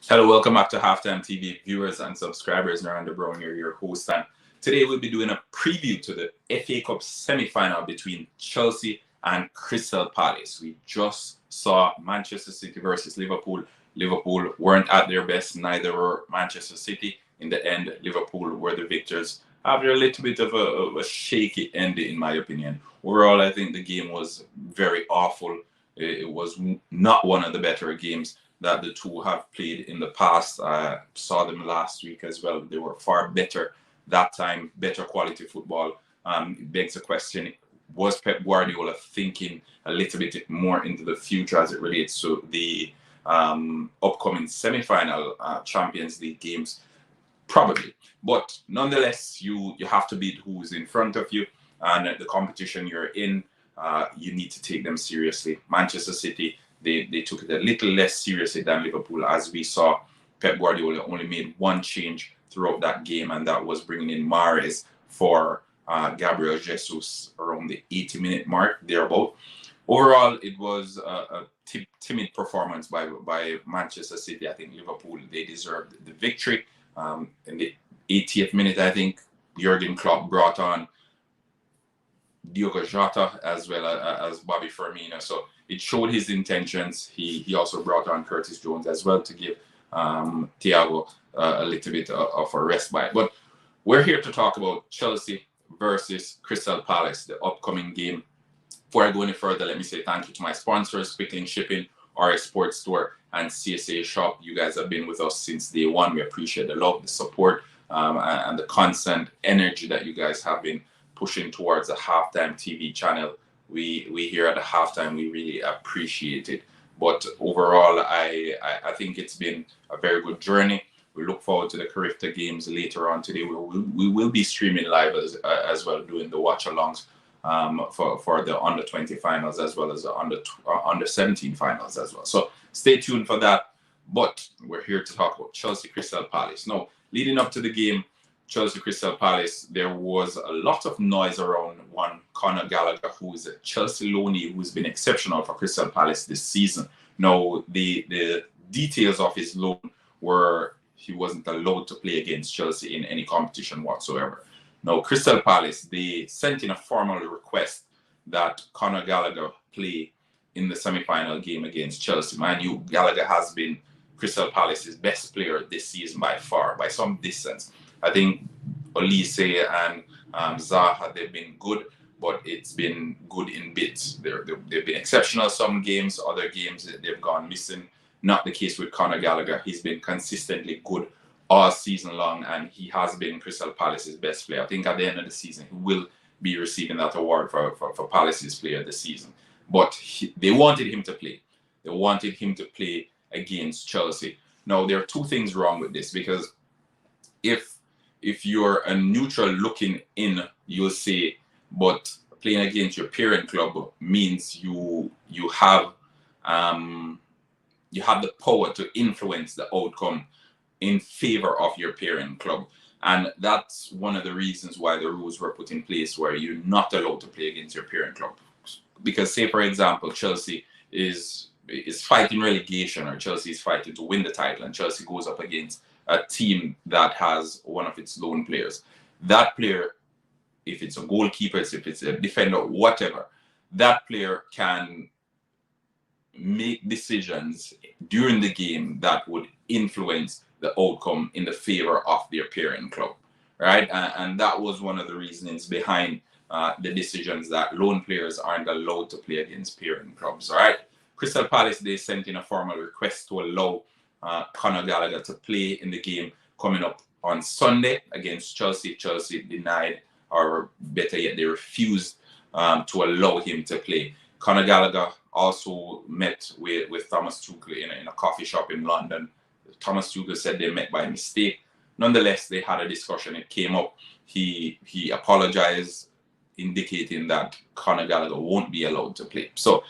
Hello, welcome back to Halftime TV viewers and subscribers. Miranda Brown here, your host, and today we'll be doing a preview to the FA Cup semi-final between Chelsea and Crystal Palace. We just saw Manchester City versus Liverpool. Liverpool weren't at their best, neither were Manchester City. In the end, Liverpool were the victors after a little bit of a shaky end, in my opinion. Overall, I think the game was very awful. It was not one of the better games that the two have played in the past. I saw them last week as well. They were far better that time, better quality football. It begs the question, was Pep Guardiola thinking a little bit more into the future as it relates to the upcoming semi-final Champions League games? Probably. But nonetheless, you have to beat who's in front of you, and the competition you're in, you need to take them seriously. Manchester City, they took it a little less seriously than Liverpool. As we saw, Pep Guardiola only made one change throughout that game, and that was bringing in Mahrez for Gabriel Jesus around the 80-minute mark, thereabout. Overall, it was a timid performance by Manchester City. I think Liverpool, they deserved the victory. In the 80th minute, I think Jurgen Klopp brought on Diogo Jota as well as Bobby Firmino. So it showed his intentions. He also brought on Curtis Jones as well to give Thiago a little bit of a respite. But we're here to talk about Chelsea versus Crystal Palace, the upcoming game. Before I go any further, let me say thank you to my sponsors, Quick Link Shipping, RS Sports Store, and CSA Shop. You guys have been with us since day one. We appreciate the love, the support, and the constant energy that you guys have been pushing towards the Halftime TV channel. We here at the Halftime, we really appreciate it. But overall, I think it's been a very good journey. We look forward to the Carifta games later on today. We will be streaming live as well, doing the watch-alongs for the under-20 finals as well as the under-17 finals as well. So stay tuned for that. But we're here to talk about Chelsea Crystal Palace. Now, leading up to the game, Chelsea Crystal Palace, there was a lot of noise around one Conor Gallagher, who is a Chelsea loanee who's been exceptional for Crystal Palace this season. Now, the details of his loan were he wasn't allowed to play against Chelsea in any competition whatsoever. Now, Crystal Palace, they sent in a formal request that Conor Gallagher play in the semi-final game against Chelsea. Mind you, Gallagher has been Crystal Palace's best player this season by far, by some distance. I think Olise and Zaha, they've been good, but it's been good in bits. They've been exceptional some games, other games they've gone missing. Not the case with Conor Gallagher. He's been consistently good all season long, and he has been Crystal Palace's best player. I think at the end of the season, he will be receiving that award for Palace's player of the season. But they wanted him to play. They wanted him to play against Chelsea. Now, there are two things wrong with this, because if you're a neutral looking in, you'll say, but playing against your parent club means you have the power to influence the outcome in favor of your parent club. And that's one of the reasons why the rules were put in place, where you're not allowed to play against your parent club. Because say, for example, Chelsea is fighting relegation, or Chelsea is fighting to win the title, and Chelsea goes up against a team that has one of its loan players. That player, if it's a goalkeeper, if it's a defender, whatever, that player can make decisions during the game that would influence the outcome in the favor of their parent club, right? And that was one of the reasons behind the decisions that loan players aren't allowed to play against parent clubs, all right? Crystal Palace, they sent in a formal request to allow Conor Gallagher to play in the game coming up on Sunday against Chelsea. Chelsea denied, or better yet, they refused to allow him to play. Conor Gallagher also met with Thomas Tuchel in a coffee shop in London. Thomas Tuchel said they met by mistake. Nonetheless, they had a discussion. It came up. He apologized, indicating that Conor Gallagher won't be allowed to play. So,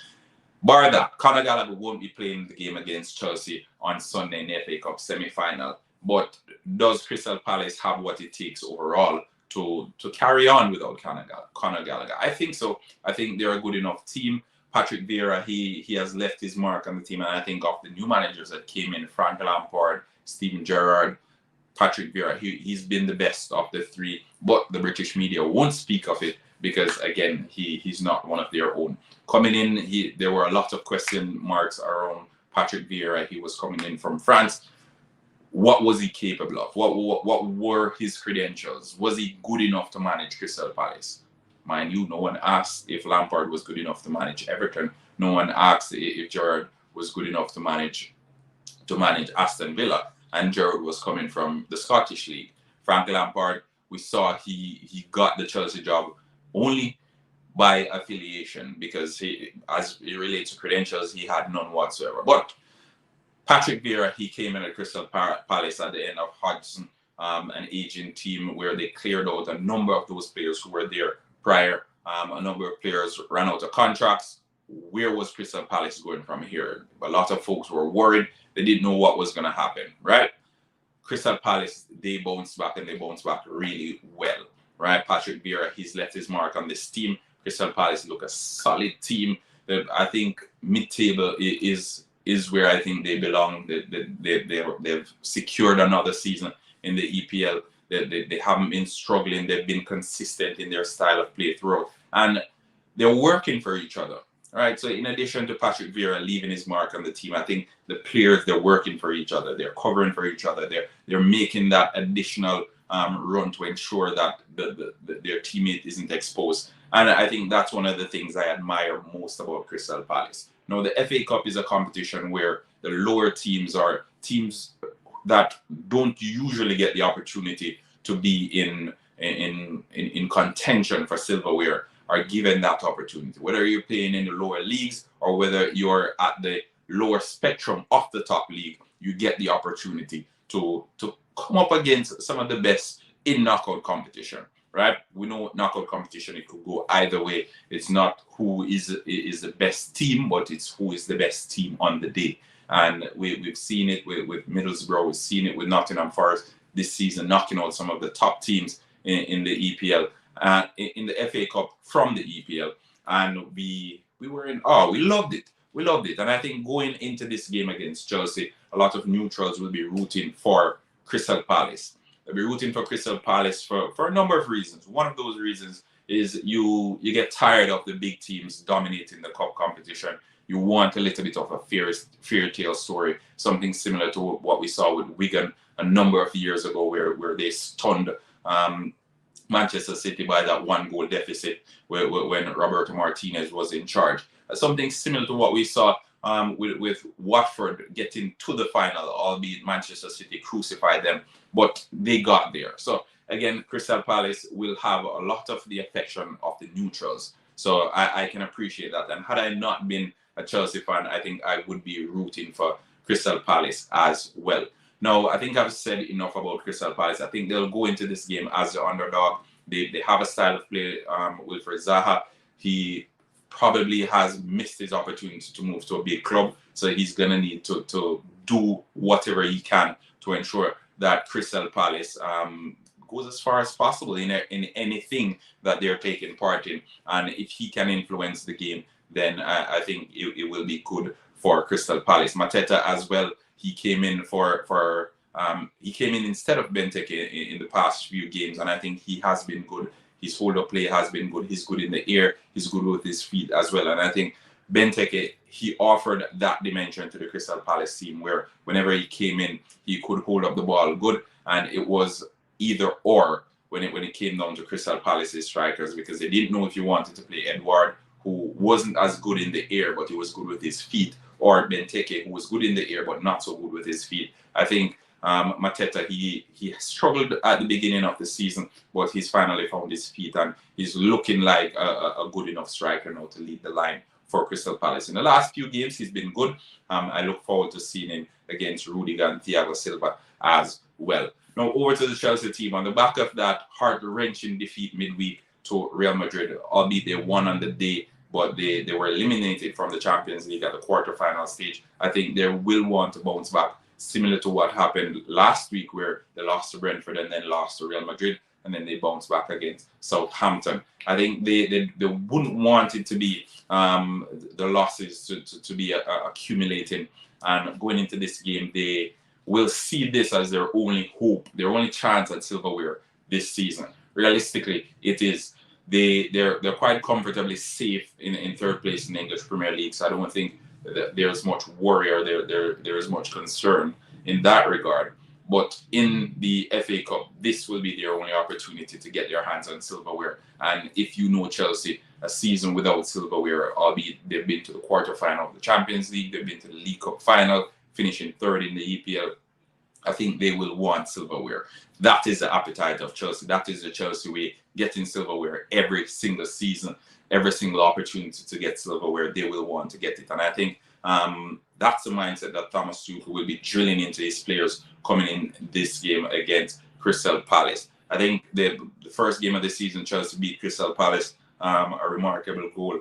bar that, Conor Gallagher won't be playing the game against Chelsea on Sunday in the FA Cup semi-final. But does Crystal Palace have what it takes overall to carry on without Conor Gallagher? I think so. I think they're a good enough team. Patrick Vieira, he has left his mark on the team, and I think of the new managers that came in, Frank Lampard, Steven Gerrard, Patrick Vieira, he's been the best of the three, but the British media won't speak of it because, again, he's not one of their own. Coming in, there were a lot of question marks around Patrick Vieira. He was coming in from France. What was he capable of? What were his credentials? Was he good enough to manage Crystal Palace? Mind you, no one asked if Lampard was good enough to manage Everton. No one asked if Gerrard was good enough to manage Aston Villa. And Gerrard was coming from the Scottish League. Frank Lampard, we saw he got the Chelsea job only by affiliation, because as it relates to credentials, he had none whatsoever. But Patrick Vieira, he came in at Crystal Palace at the end of Hodgson, an aging team where they cleared out a number of those players who were there prior. A number of players ran out of contracts. Where was Crystal Palace going from here? A lot of folks were worried. They didn't know what was going to happen, right? Crystal Palace, they bounced back, and they bounced back really well, right? Patrick Vieira, he's left his mark on this team. Crystal Palace look a solid team. I think mid-table is where I think they belong. They've secured another season in the EPL. They haven't been struggling. They've been consistent in their style of play throughout, and they're working for each other. All right, so in addition to Patrick Vieira leaving his mark on the team, I think the players, they're working for each other. They're covering for each other. They're making that additional run to ensure that their teammate isn't exposed. And I think that's one of the things I admire most about Crystal Palace. Now, the FA Cup is a competition where the lower teams are teams that don't usually get the opportunity to be in contention for silverware, are given that opportunity. Whether you're playing in the lower leagues or whether you're at the lower spectrum of the top league, you get the opportunity to come up against some of the best in knockout competition, right? We know knockout competition, it could go either way. It's not who is the best team, but it's who is the best team on the day. And we've seen it with Middlesbrough, we've seen it with Nottingham Forest this season, knocking out some of the top teams in the EPL. In the FA Cup from the EPL, and we were in awe. We loved it. And I think going into this game against Chelsea, a lot of neutrals will be rooting for Crystal Palace. They'll be rooting for Crystal Palace for a number of reasons. One of those reasons is you get tired of the big teams dominating the cup competition. You want a little bit of a fairy tale story, something similar to what we saw with Wigan a number of years ago, where they stunned Manchester City by that 1-goal deficit when Roberto Martinez was in charge. Something similar to what we saw with Watford getting to the final, albeit Manchester City crucified them, but they got there. So again, Crystal Palace will have a lot of the affection of the neutrals. So I can appreciate that. And had I not been a Chelsea fan, I think I would be rooting for Crystal Palace as well. Now, I think I've said enough about Crystal Palace. I think they'll go into this game as the underdog. They have a style of play. Wilfred Zaha, he probably has missed his opportunity to move to a big club. So he's going to need to do whatever he can to ensure that Crystal Palace goes as far as possible in anything that they're taking part in. And if he can influence the game, then I think it will be good for Crystal Palace. Mateta as well. He came in he came in instead of Benteke in the past few games, and I think he has been good. His hold-up play has been good. He's good in the air. He's good with his feet as well. And I think Benteke, he offered that dimension to the Crystal Palace team, where whenever he came in, he could hold up the ball good, and it was either or when it came down to Crystal Palace's strikers, because they didn't know if you wanted to play Edouard, who wasn't as good in the air, but he was good with his feet, or Benteke, who was good in the air, but not so good with his feet. I think Mateta, he struggled at the beginning of the season, but he's finally found his feet, and he's looking like a good enough striker now to lead the line for Crystal Palace. In the last few games, he's been good. I look forward to seeing him against Rudiger and Thiago Silva as well. Now, over to the Chelsea team. On the back of that heart-wrenching defeat midweek to Real Madrid, albeit they won on the day, but they were eliminated from the Champions League at the quarterfinal stage. I think they will want to bounce back, similar to what happened last week, where they lost to Brentford and then lost to Real Madrid. and then they bounce back against Southampton. I think they wouldn't want it to be the losses to be accumulating, and going into this game they will see this as their only hope, their only chance at silverware this season. Realistically, it is. They're quite comfortably safe in third place in the English Premier League, so I don't think that there's much worry or there is much concern in that regard. But in the FA Cup, this will be their only opportunity to get their hands on silverware. And if you know Chelsea, a season without silverware, albeit they've been to the quarterfinal of the Champions League, they've been to the League Cup final, finishing third in the EPL, I think they will want silverware. That is the appetite of Chelsea. That is the Chelsea way, getting silverware every single season, every single opportunity to get silverware, they will want to get it. And I think that's the mindset that Thomas Tuchel will be drilling into his players coming in this game against Crystal Palace. I think the first game of the season, Chelsea beat Crystal Palace, a remarkable goal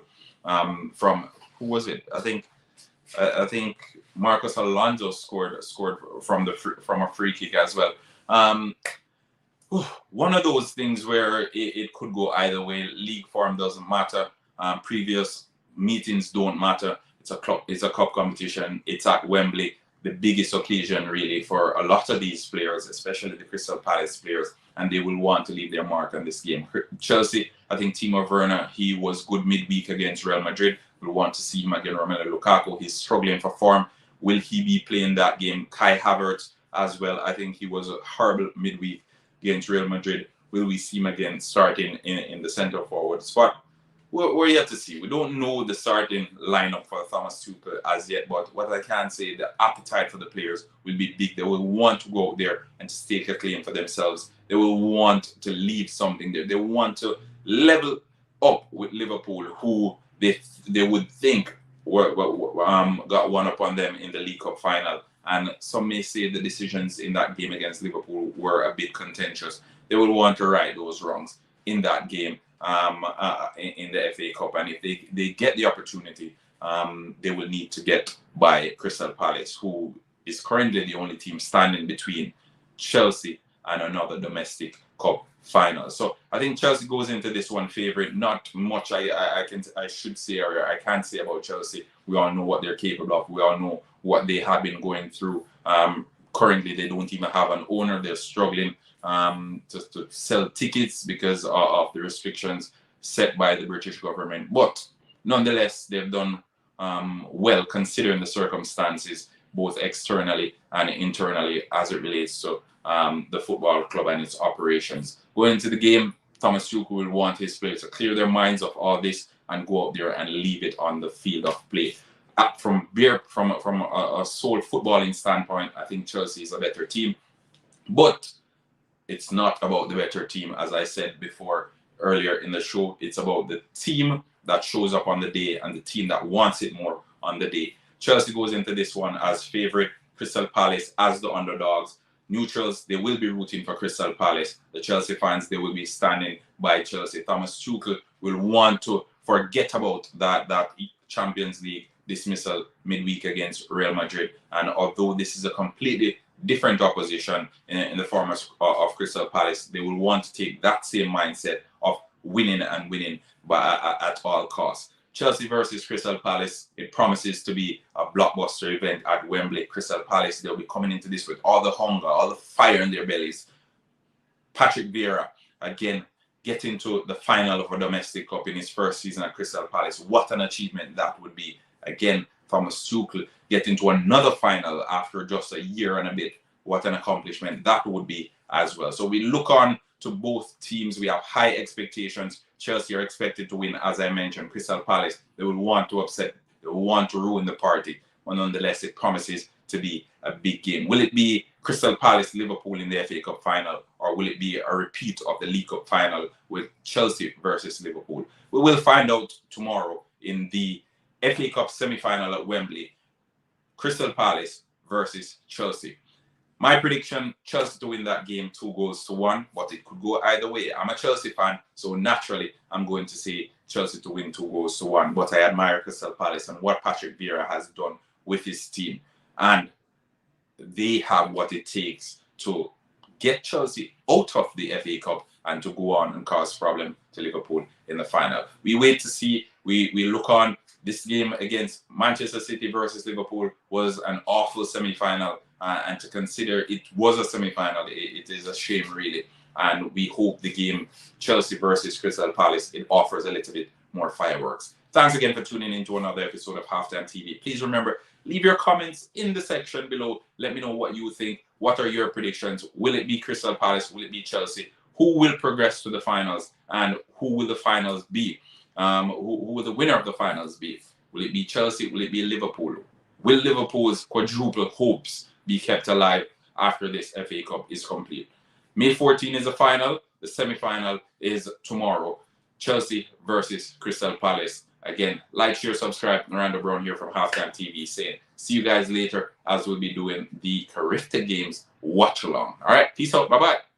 from, who was it? I think Marcos Alonso scored from a free kick as well. One of those things where it could go either way. League form doesn't matter. Previous meetings don't matter. It's a cup competition. It's at Wembley, the biggest occasion really for a lot of these players, especially the Crystal Palace players, and they will want to leave their mark on this game. Chelsea, I think Timo Werner, he was good midweek against Real Madrid. We'll want to see him again. Romelu Lukaku, he's struggling for form. Will he be playing that game? Kai Havertz as well. I think he was a horrible midweek against Real Madrid. Will we see him again starting in the centre forward spot? We're yet to see. We don't know the starting lineup for Thomas Tuchel as yet, but what I can say, the appetite for the players will be big. They will want to go out there and stake a claim for themselves. They will want to leave something there. They want to level up with Liverpool, who they would think got one up on them in the League Cup final. And some may say the decisions in that game against Liverpool were a bit contentious. They will want to right those wrongs in that game in the FA Cup. And if they get the opportunity, they will need to get by Crystal Palace, who is currently the only team standing between Chelsea and another domestic cup final. So I think Chelsea goes into this one favourite. Not much I should say or I can say about Chelsea. We all know what they're capable of. We all know what they have been going through. Currently, they don't even have an owner. They're struggling to sell tickets because of the restrictions set by the British government. But nonetheless, they've done well considering the circumstances, both externally and internally, as it relates to the football club and its operations. Going into the game, Thomas Tuchel will want his players to clear their minds of all this and go out there and leave it on the field of play. From a sole footballing standpoint, I think Chelsea is a better team, but it's not about the better team. As I said before earlier in the show, it's about the team that shows up on the day and the team that wants it more on the day. Chelsea goes into this one as favourite, Crystal Palace as the underdogs. Neutrals, they will be rooting for Crystal Palace. The Chelsea fans, they will be standing by Chelsea. Thomas Tuchel will want to forget about that Champions League dismissal midweek against Real Madrid. And although this is a completely different opposition in the form of Crystal Palace, they will want to take that same mindset of winning and winning at all costs. Chelsea versus Crystal Palace, it promises to be a blockbuster event at Wembley. Crystal Palace, they'll be coming into this with all the hunger, all the fire in their bellies. Patrick Vieira, again, getting to the final of a domestic cup in his first season at Crystal Palace. What an achievement that would be. Again, Thomas Tuchel getting to another final after just a year and a bit. What an accomplishment that would be as well. So we look on to both teams. We have high expectations. Chelsea are expected to win, as I mentioned. Crystal Palace, they will want to upset, they will want to ruin the party. But nonetheless, it promises to be a big game. Will it be Crystal Palace, Liverpool in the FA Cup final, or will it be a repeat of the League Cup final with Chelsea versus Liverpool? We will find out tomorrow in the FA Cup semi-final at Wembley. Crystal Palace versus Chelsea. My prediction, Chelsea to win that game 2-1, but it could go either way. I'm a Chelsea fan, so naturally I'm going to say Chelsea to win 2-1. But I admire Crystal Palace and what Patrick Vieira has done with his team. And they have what it takes to get Chelsea out of the FA Cup and to go on and cause problem to Liverpool in the final. We wait to see. We look on. This game against Manchester City versus Liverpool was an awful semi-final, and to consider it was a semi-final, it is a shame really. And we hope the game Chelsea versus Crystal Palace, it offers a little bit more fireworks. Thanks again for tuning in to another episode of Halftime TV. Please remember, leave your comments in the section below. Let me know what you think. What are your predictions? Will it be Crystal Palace? Will it be Chelsea? Who will progress to the finals? And who will the finals be? Who will the winner of the finals be? Will it be Chelsea? Will it be Liverpool? Will Liverpool's quadruple hopes be kept alive after this FA Cup is complete? May 14 is the final. The semi-final is tomorrow. Chelsea versus Crystal Palace. Again, like, share, subscribe. Miranda Brown here from Halftime TV saying, see you guys later as we'll be doing the Carifta Games watch along. All right, peace out. Bye-bye.